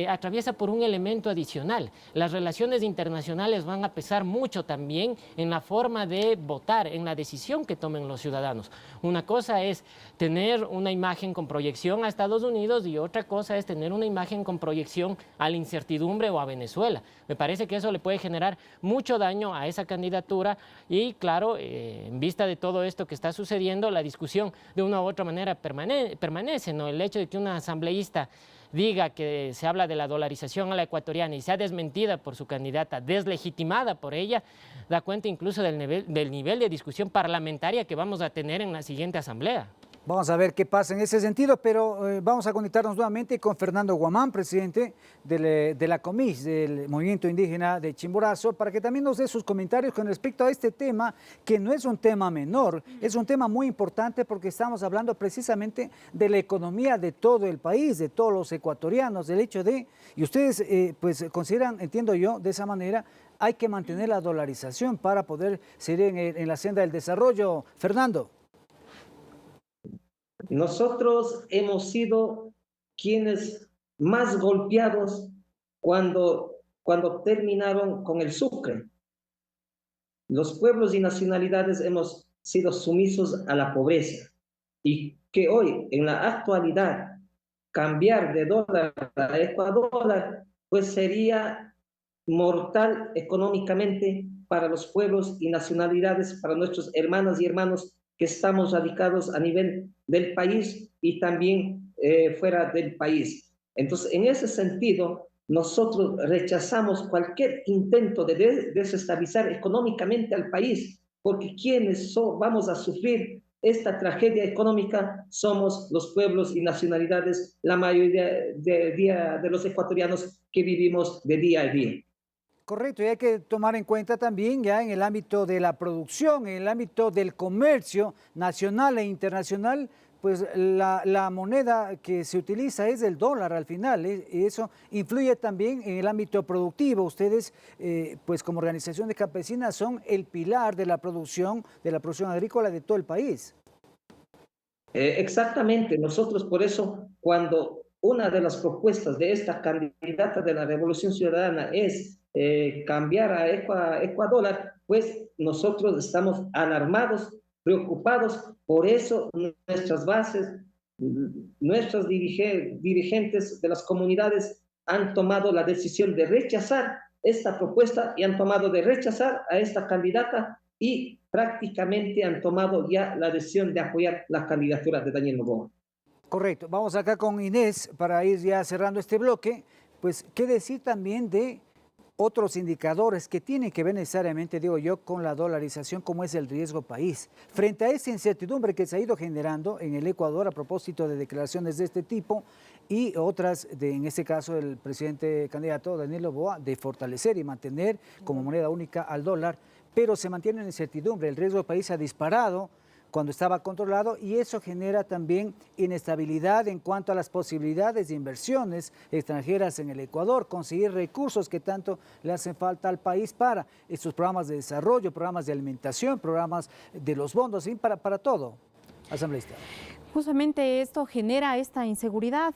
atraviesa por un elemento adicional. Las relaciones internacionales van a pesar mucho también en la forma de votar, en la decisión que tomen los ciudadanos. Una cosa es tener una imagen con proyección a Estados Unidos y otra cosa es tener una imagen con proyección a la incertidumbre o a Venezuela. Me parece que eso le puede generar mucho daño a esa candidatura y, claro, en vista de todo esto que está sucediendo, la discusión de una u otra manera permanece, ¿no? El hecho de que una asambleísta diga que se habla de la dolarización a la ecuatoriana y sea desmentida por su candidata, deslegitimada por ella, da cuenta incluso del nivel de discusión parlamentaria que vamos a tener en la siguiente asamblea. Vamos a ver qué pasa en ese sentido, pero vamos a conectarnos nuevamente con Fernando Guamán, presidente de la COMIS, del Movimiento Indígena de Chimborazo, para que también nos dé sus comentarios con respecto a este tema, que no es un tema menor, es un tema muy importante porque estamos hablando precisamente de la economía de todo el país, de todos los ecuatorianos, del hecho de, y ustedes pues consideran, entiendo yo, de esa manera, hay que mantener la dolarización para poder seguir en la senda del desarrollo. Fernando. Nosotros hemos sido quienes más golpeados cuando terminaron con el Sucre. Los pueblos y nacionalidades hemos sido sumisos a la pobreza y que hoy, en la actualidad, cambiar de dólar a ecuador, pues sería mortal económicamente para los pueblos y nacionalidades, para nuestros hermanas y hermanos que estamos radicados a nivel del país y también fuera del país. Entonces, en ese sentido, nosotros rechazamos cualquier intento de desestabilizar económicamente al país, porque quienes vamos a sufrir esta tragedia económica somos los pueblos y nacionalidades, la mayoría de los ecuatorianos que vivimos de día a día. Correcto, y hay que tomar en cuenta también ya en el ámbito de la producción, en el ámbito del comercio nacional e internacional, pues la moneda que se utiliza es el dólar al final, y eso influye también en el ámbito productivo. Ustedes, pues como organización de campesinas, son el pilar de la producción agrícola de todo el país. Exactamente, nosotros por eso, cuando una de las propuestas de esta candidata de la Revolución Ciudadana es cambiar a Ecuador, pues nosotros estamos alarmados, preocupados. Por eso nuestras bases, nuestros dirigentes de las comunidades han tomado la decisión de rechazar esta propuesta y han tomado de rechazar a esta candidata y prácticamente han tomado ya la decisión de apoyar la candidatura de Daniel Noboa. Correcto. Vamos acá con Inés para ir ya cerrando este bloque. Pues, ¿qué decir también de otros indicadores que tienen que ver necesariamente, digo yo, con la dolarización, como es el riesgo país? Frente a esa incertidumbre que se ha ido generando en el Ecuador a propósito de declaraciones de este tipo y otras, en este caso el presidente candidato Daniel Noboa, de fortalecer y mantener como moneda única al dólar, pero se mantiene en incertidumbre. El riesgo país ha disparado cuando estaba controlado y eso genera también inestabilidad en cuanto a las posibilidades de inversiones extranjeras en el Ecuador, conseguir recursos que tanto le hacen falta al país para estos programas de desarrollo, programas de alimentación, programas de los fondos, para todo. Asambleísta. Justamente esto genera esta inseguridad.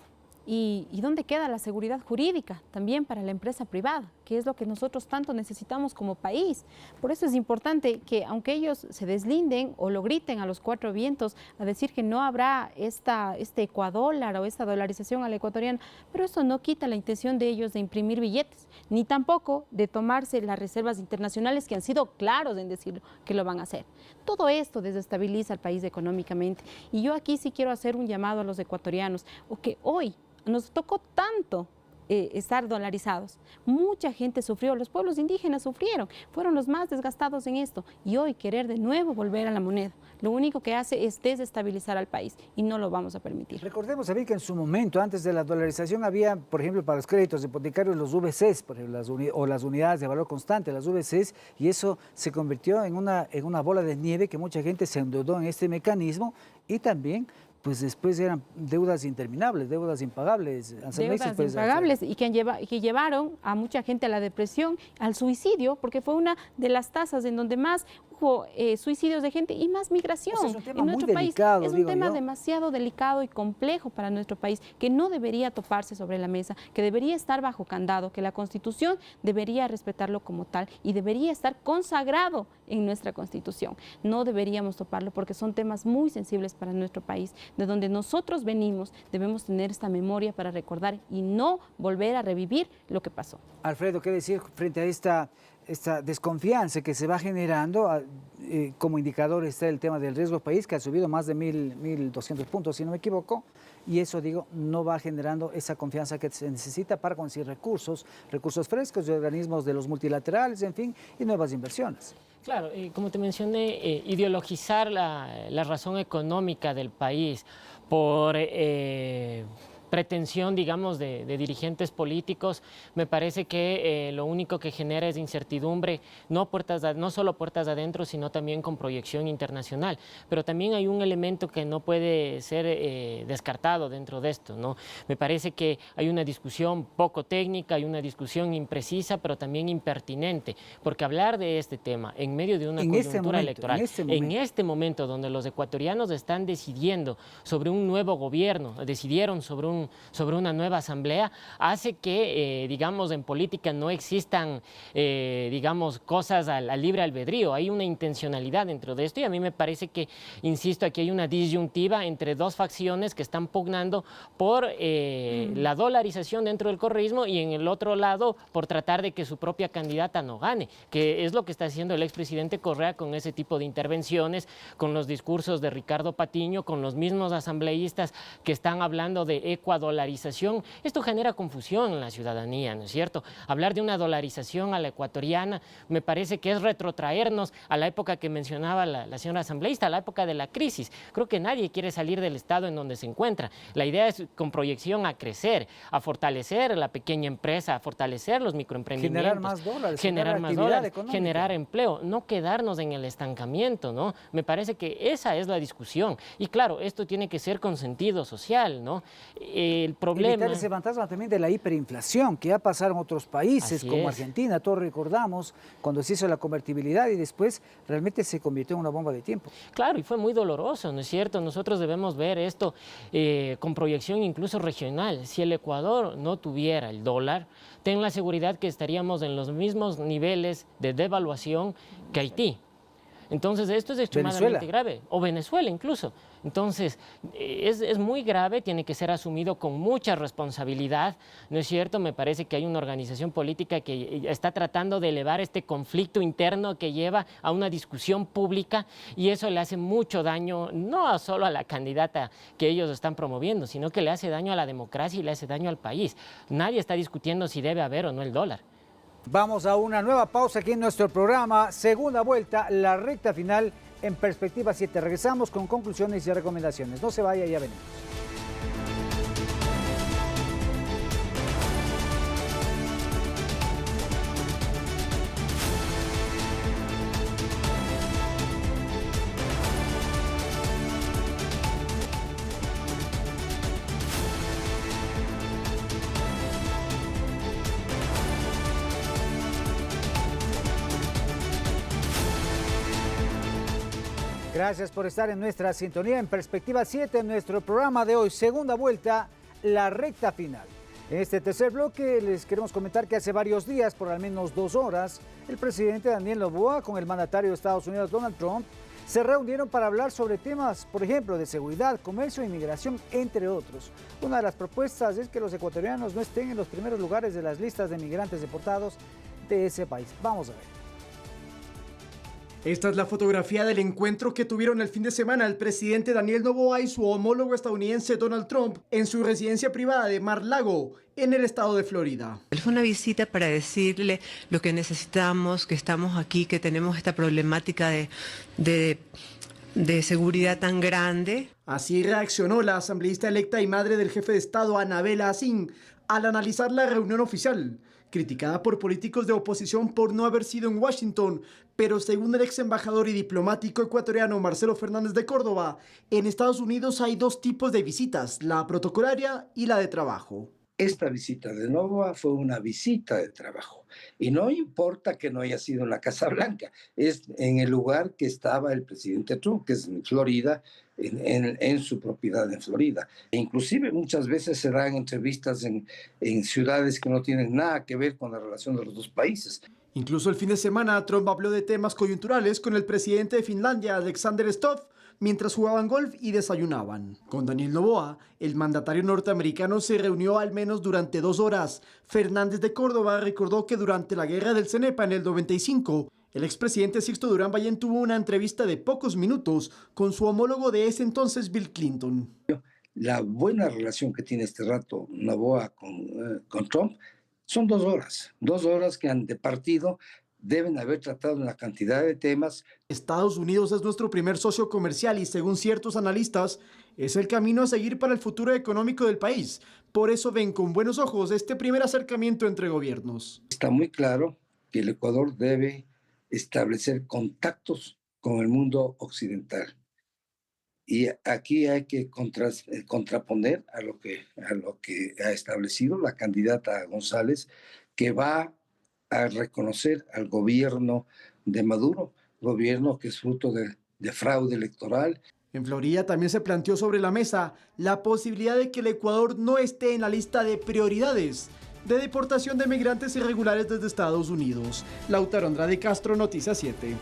¿Y dónde queda la seguridad jurídica también para la empresa privada? Que es lo que nosotros tanto necesitamos como país. Por eso es importante que, aunque ellos se deslinden o lo griten a los cuatro vientos a decir que no habrá este ecuadólar o esta dolarización a la ecuatoriana, pero eso no quita la intención de ellos de imprimir billetes, ni tampoco de tomarse las reservas internacionales que han sido claros en decir que lo van a hacer. Todo esto desestabiliza al país económicamente. Y yo aquí sí quiero hacer un llamado a los ecuatorianos, o que hoy nos tocó tanto estar dolarizados. Mucha gente sufrió, los pueblos indígenas sufrieron, fueron los más desgastados en esto. Y hoy querer de nuevo volver a la moneda, lo único que hace es desestabilizar al país y no lo vamos a permitir. Recordemos también que en su momento, antes de la dolarización, había, por ejemplo, para los créditos hipotecarios, los VCs, por ejemplo, las unidades de valor constante, las VCs, y eso se convirtió en una bola de nieve que mucha gente se endeudó en este mecanismo y también pues después eran deudas interminables, deudas impagables. Deudas impagables y que llevaron a mucha gente a la depresión, al suicidio, porque fue una de las tasas en donde más hubo suicidios de gente y más migración. O sea, es un tema en muy nuestro delicado, país. Es un tema demasiado delicado y complejo para nuestro país, que no debería toparse sobre la mesa, que debería estar bajo candado, que la Constitución debería respetarlo como tal y debería estar consagrado en nuestra Constitución. No deberíamos toparlo porque son temas muy sensibles para nuestro país. De donde nosotros venimos, debemos tener esta memoria para recordar y no volver a revivir lo que pasó. Alfredo, ¿qué decir frente a esta desconfianza que se va generando? Como indicador está el tema del riesgo país, que ha subido más de 1.200 puntos, si no me equivoco, y eso, digo, no va generando esa confianza que se necesita para conseguir recursos frescos de organismos de los multilaterales, en fin, y nuevas inversiones. Claro, como te mencioné, ideologizar la razón económica del país por pretensión, digamos, de dirigentes políticos, me parece que lo único que genera es incertidumbre, no solo puertas adentro, sino también con proyección internacional. Pero también hay un elemento que no puede ser descartado dentro de esto, ¿no? Me parece que hay una discusión poco técnica, hay una discusión imprecisa, pero también impertinente, porque hablar de este tema en medio de una coyuntura electoral, en este momento donde los ecuatorianos están decidiendo sobre un nuevo gobierno, decidieron sobre una nueva asamblea, hace que, digamos, en política no existan, digamos, cosas al libre albedrío. Hay una intencionalidad dentro de esto y a mí me parece que, insisto, aquí hay una disyuntiva entre dos facciones que están pugnando por la dolarización dentro del correísmo y en el otro lado por tratar de que su propia candidata no gane, que es lo que está haciendo el expresidente Correa con ese tipo de intervenciones, con los discursos de Ricardo Patiño, con los mismos asambleístas que están hablando de ecuadolarización. Esto genera confusión en la ciudadanía, ¿no es cierto? Hablar de una dolarización a la ecuatoriana me parece que es retrotraernos a la época que mencionaba la señora asambleísta, a la época de la crisis. Creo que nadie quiere salir del estado en donde se encuentra. La idea es con proyección a crecer, a fortalecer la pequeña empresa, a fortalecer los microemprendimientos. Generar más dólares, generar empleo, no quedarnos en el estancamiento, ¿no? Me parece que esa es la discusión. Y claro, esto tiene que ser con sentido social, ¿no? El problema... Evitar ese fantasma también de la hiperinflación que ya pasaron otros países como Argentina, todos recordamos cuando se hizo la convertibilidad y después realmente se convirtió en una bomba de tiempo. Claro, y fue muy doloroso, ¿no es cierto? Nosotros debemos ver esto con proyección incluso regional. Si el Ecuador no tuviera el dólar, ten la seguridad que estaríamos en los mismos niveles de devaluación que Haití. Entonces esto es extremadamente grave, o Venezuela incluso. Entonces es muy grave, tiene que ser asumido con mucha responsabilidad, ¿no es cierto? Me parece que hay una organización política que está tratando de elevar este conflicto interno que lleva a una discusión pública y eso le hace mucho daño, no solo a la candidata que ellos están promoviendo, sino que le hace daño a la democracia y le hace daño al país. Nadie está discutiendo si debe haber o no el dólar. Vamos a una nueva pausa aquí en nuestro programa. Segunda vuelta, la recta final en Perspectiva 7. Regresamos con conclusiones y recomendaciones. No se vaya, ya venimos. Gracias por estar en nuestra sintonía en Perspectiva 7, en nuestro programa de hoy, segunda vuelta, la recta final. En este tercer bloque les queremos comentar que hace varios días, por al menos 2 horas, el presidente Daniel Noboa con el mandatario de Estados Unidos, Donald Trump, se reunieron para hablar sobre temas, por ejemplo, de seguridad, comercio e inmigración, entre otros. Una de las propuestas es que los ecuatorianos no estén en los primeros lugares de las listas de migrantes deportados de ese país. Vamos a ver. Esta es la fotografía del encuentro que tuvieron el fin de semana el presidente Daniel Noboa y su homólogo estadounidense Donald Trump en su residencia privada de Mar-a-Lago, en el estado de Florida. Fue una visita para decirle lo que necesitamos, que estamos aquí, que tenemos esta problemática de seguridad tan grande. Así reaccionó la asambleísta electa y madre del jefe de Estado, Anabela Asín, al analizar la reunión oficial, criticada por políticos de oposición por no haber sido en Washington, pero según el ex embajador y diplomático ecuatoriano Marcelo Fernández de Córdoba, en Estados Unidos hay 2 tipos de visitas, la protocolaria y la de trabajo. Esta visita de Noboa fue una visita de trabajo y no importa que no haya sido en la Casa Blanca, es en el lugar que estaba el presidente Trump, que es en Florida, en su propiedad en Florida. E inclusive muchas veces se dan entrevistas en ciudades que no tienen nada que ver con la relación de los 2 países. Incluso el fin de semana Trump habló de temas coyunturales con el presidente de Finlandia, Alexander Stubb, mientras jugaban golf y desayunaban. Con Daniel Noboa, el mandatario norteamericano se reunió al menos durante 2 horas. Fernández de Córdoba recordó que durante la guerra del Cenepa en el 95, el expresidente Sixto Durán Ballén tuvo una entrevista de pocos minutos con su homólogo de ese entonces, Bill Clinton. La buena relación que tiene este rato Noboa con Trump son 2 horas. 2 horas que de partido deben haber tratado una cantidad de temas. Estados Unidos es nuestro primer socio comercial y, según ciertos analistas, es el camino a seguir para el futuro económico del país. Por eso ven con buenos ojos este primer acercamiento entre gobiernos. Está muy claro que el Ecuador debe establecer contactos con el mundo occidental. Y aquí hay que contraponer a lo que ha establecido la candidata González, que va a reconocer al gobierno de Maduro, gobierno que es fruto de fraude electoral. En Florida también se planteó sobre la mesa la posibilidad de que el Ecuador no esté en la lista de prioridades de deportación de migrantes irregulares desde Estados Unidos. Lautaro Andrade Castro, Noticias 7.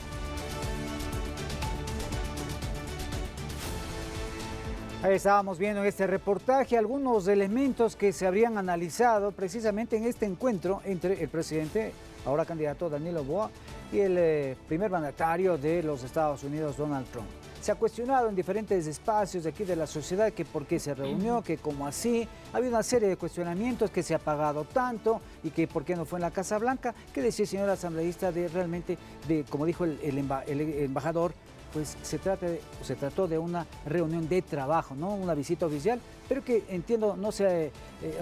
Ahí estábamos viendo en este reportaje algunos elementos que se habrían analizado precisamente en este encuentro entre el presidente, ahora candidato Daniel Noboa, y el primer mandatario de los Estados Unidos, Donald Trump. Se ha cuestionado en diferentes espacios de aquí de la sociedad que por qué se reunió, que cómo así. Ha habido una serie de cuestionamientos, que se ha pagado tanto y que por qué no fue en la Casa Blanca. ¿Qué decía el señor asambleísta de realmente, como dijo el embajador, pues se trató de una reunión de trabajo, ¿no? Una visita oficial, pero que entiendo no se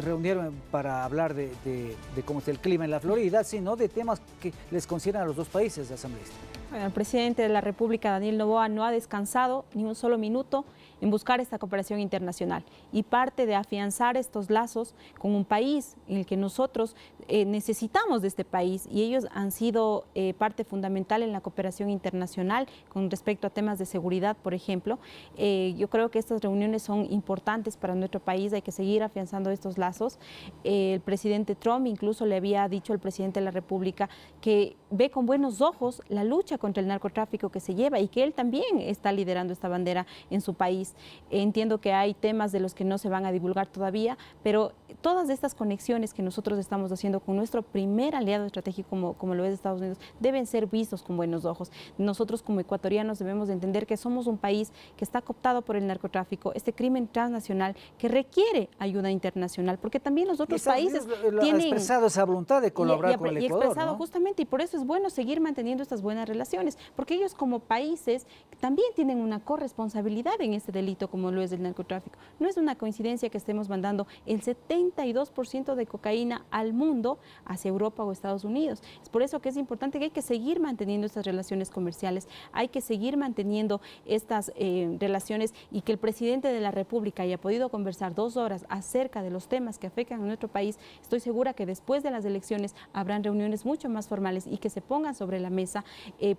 reunieron para hablar de cómo está el clima en la Florida, sino de temas que les conciernen a los 2 países, asambleísta. Bueno, el presidente de la República, Daniel Noboa, no ha descansado ni un solo minuto en buscar esta cooperación internacional y parte de afianzar estos lazos con un país en el que nosotros necesitamos de este país y ellos han sido parte fundamental en la cooperación internacional con respecto a temas de seguridad, por ejemplo. Yo creo que estas reuniones son importantes para nuestro país, hay que seguir afianzando estos lazos. El presidente Trump incluso le había dicho al presidente de la República que ve con buenos ojos la lucha contra el narcotráfico que se lleva y que él también está liderando esta bandera en su país. Entiendo que hay temas de los que no se van a divulgar todavía, pero todas estas conexiones que nosotros estamos haciendo con nuestro primer aliado estratégico como lo es Estados Unidos deben ser vistos con buenos ojos. Nosotros como ecuatorianos debemos de entender que somos un país que está cooptado por el narcotráfico, este crimen transnacional que requiere ayuda internacional, porque también los otros países tienen expresado esa voluntad de colaborar con el Ecuador, expresado, ¿no? Justamente, y por eso es bueno seguir manteniendo estas buenas relaciones, porque ellos como países también tienen una corresponsabilidad en este delito como lo es el narcotráfico. No es una coincidencia que estemos mandando el 72% de cocaína al mundo hacia Europa o Estados Unidos. Es por eso que es importante que hay que seguir manteniendo estas relaciones comerciales, hay que seguir manteniendo estas relaciones y que el presidente de la República haya podido conversar 2 horas acerca de los temas que afectan a nuestro país. Estoy segura que después de las elecciones habrán reuniones mucho más formales y que se pongan sobre la mesa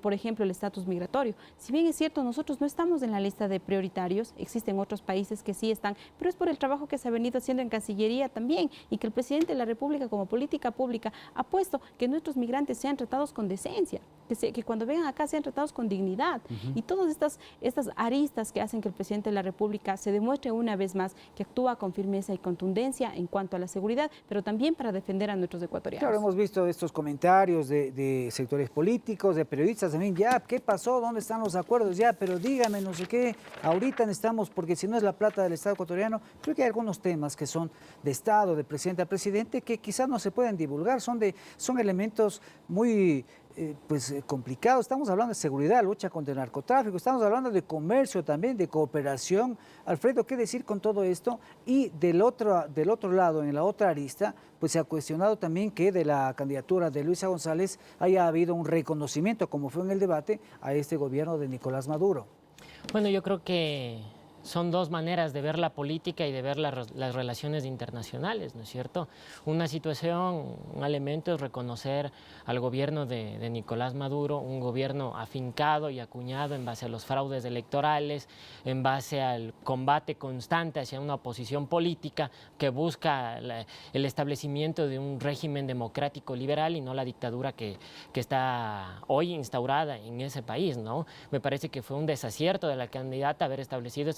por ejemplo, el estatus migratorio. Si bien es cierto, nosotros no estamos en la lista de prioritarios, existen otros países que sí están, pero es por el trabajo que se ha venido haciendo en Cancillería también, y que el presidente de la República, como política pública, ha puesto que nuestros migrantes sean tratados con decencia, que cuando vengan acá sean tratados con dignidad. Y todas estas aristas que hacen que el presidente de la República se demuestre una vez más que actúa con firmeza y contundencia en cuanto a la seguridad, pero también para defender a nuestros ecuatorianos. Claro, hemos visto estos comentarios de sectores políticos, de periodistas también, ya, ¿qué pasó? ¿Dónde están los acuerdos? Ya, pero dígame, no sé qué, ahorita necesitamos, porque si no es la plata del Estado ecuatoriano, creo que hay algunos temas que son de Estado, de presidente a presidente, que quizás no se pueden divulgar, son elementos muy complicados. Estamos hablando de seguridad, lucha contra el narcotráfico, estamos hablando de comercio también, de cooperación. Alfredo, ¿qué decir con todo esto? Y del otro lado, en la otra arista, pues se ha cuestionado también que de la candidatura de Luisa González haya habido un reconocimiento, como fue en el debate, a este gobierno de Nicolás Maduro. Bueno, yo creo que son dos maneras de ver la política y de ver las relaciones internacionales, ¿no es cierto? Una situación, un elemento es reconocer al gobierno de Nicolás Maduro, un gobierno afincado y acuñado en base a los fraudes electorales, en base al combate constante hacia una oposición política que busca el establecimiento de un régimen democrático liberal y no la dictadura que está hoy instaurada en ese país, ¿no? Me parece que fue un desacierto de la candidata haber establecido de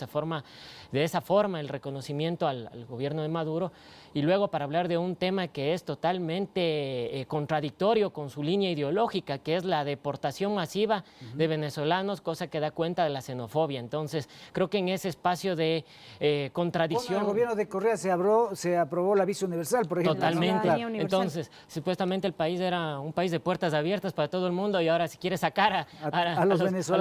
esa forma el reconocimiento al gobierno de Maduro, y luego para hablar de un tema que es totalmente contradictorio con su línea ideológica, que es la deportación masiva de venezolanos, cosa que da cuenta de la xenofobia. Entonces, creo que en ese espacio de contradicción... Con el gobierno de Correa se aprobó la visa universal, por ejemplo. Totalmente. Entonces, supuestamente el país era un país de puertas abiertas para todo el mundo, y ahora se quiere sacar a los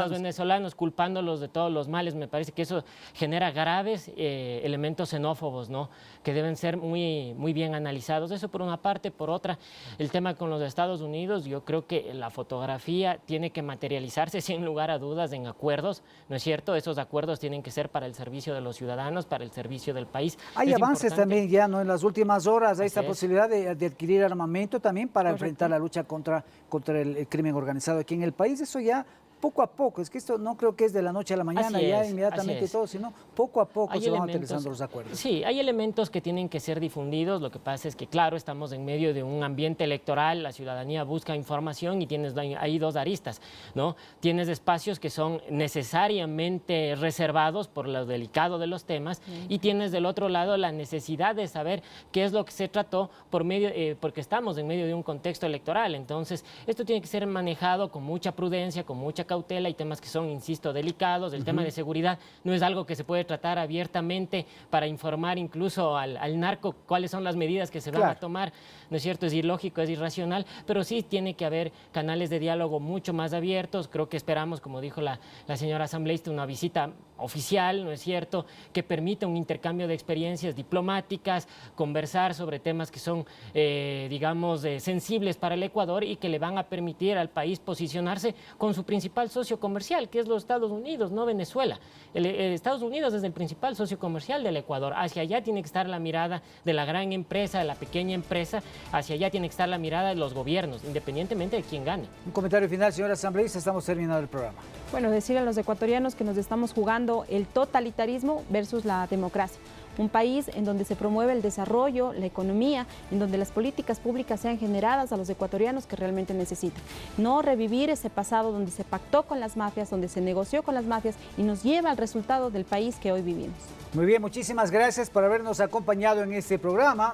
venezolanos culpándolos de todos los males. Me parece que eso genera graves elementos xenófobos, ¿no?, que deben ser muy bien analizados. Eso por una parte. Por otra, el tema con los Estados Unidos, yo creo que la fotografía tiene que materializarse sin lugar a dudas en acuerdos, ¿no es cierto? Esos acuerdos tienen que ser para el servicio de los ciudadanos, para el servicio del país. Hay avances también ya, ¿no? En las últimas horas hay esta posibilidad de adquirir armamento también para enfrentar la lucha contra el crimen organizado aquí en el país. Eso ya poco a poco, es que esto no creo que es de la noche a la mañana, ya inmediatamente todo, sino poco a poco se van utilizando los acuerdos. Sí, hay elementos que tienen que ser difundidos. Lo que pasa es que, claro, estamos en medio de un ambiente electoral, la ciudadanía busca información y tienes ahí dos aristas, ¿no? Tienes espacios que son necesariamente reservados por lo delicado de los temas, y tienes del otro lado la necesidad de saber qué es lo que se trató porque estamos en medio de un contexto electoral. Entonces, esto tiene que ser manejado con mucha prudencia, con mucha cautela. Hay temas que son, insisto, delicados. El tema de seguridad no es algo que se puede tratar abiertamente para informar incluso al narco cuáles son las medidas que se van a tomar, ¿no es cierto? Es ilógico, es irracional, pero sí tiene que haber canales de diálogo mucho más abiertos. Creo que esperamos, como dijo la señora asambleísta, una visita oficial, ¿no es cierto?, que permita un intercambio de experiencias diplomáticas, conversar sobre temas que son, digamos, sensibles para el Ecuador y que le van a permitir al país posicionarse con su principal socio comercial, que es los Estados Unidos, no Venezuela. Estados Unidos es el principal socio comercial del Ecuador. Hacia allá tiene que estar la mirada de la gran empresa, de la pequeña empresa, hacia allá tiene que estar la mirada de los gobiernos, independientemente de quién gane. Un comentario final, señora asambleísta, estamos terminando el programa. Bueno, decirle a los ecuatorianos que nos estamos jugando el totalitarismo versus la democracia. Un país en donde se promueve el desarrollo, la economía, en donde las políticas públicas sean generadas a los ecuatorianos que realmente necesitan. No revivir ese pasado donde se pactó con las mafias, donde se negoció con las mafias y nos lleva al resultado del país que hoy vivimos. Muy bien, muchísimas gracias por habernos acompañado en este programa.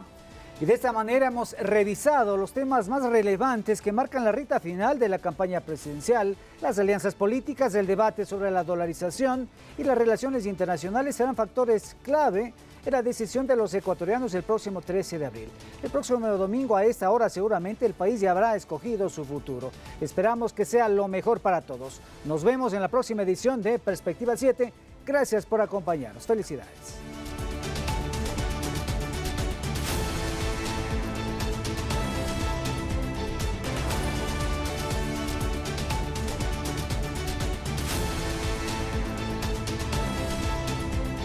Y de esta manera hemos revisado los temas más relevantes que marcan la recta final de la campaña presidencial. Las alianzas políticas, el debate sobre la dolarización y las relaciones internacionales serán factores clave en la decisión de los ecuatorianos el próximo 13 de abril. El próximo domingo a esta hora seguramente el país ya habrá escogido su futuro. Esperamos que sea lo mejor para todos. Nos vemos en la próxima edición de Perspectiva 7. Gracias por acompañarnos. Felicidades.